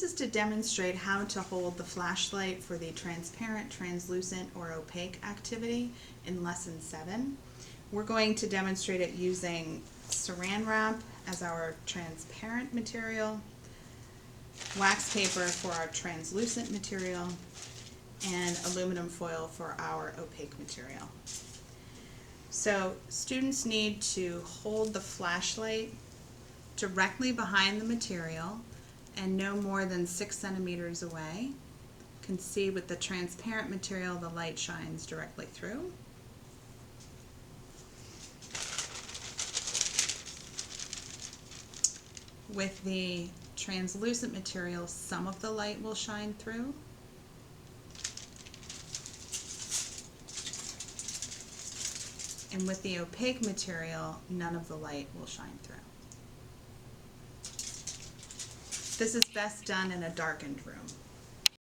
This is to demonstrate how to hold the flashlight for the transparent, translucent, or opaque activity in Lesson 7. We're going to demonstrate it using saran wrap as our transparent material, wax paper for our translucent material, and aluminum foil for our opaque material. So students need to hold the flashlight directly behind the material and no more than 6 centimeters away. You can see with the transparent material the light shines directly through. With the translucent material, some of the light will shine through. And with the opaque material, none of the light will shine through. This is best done in a darkened room.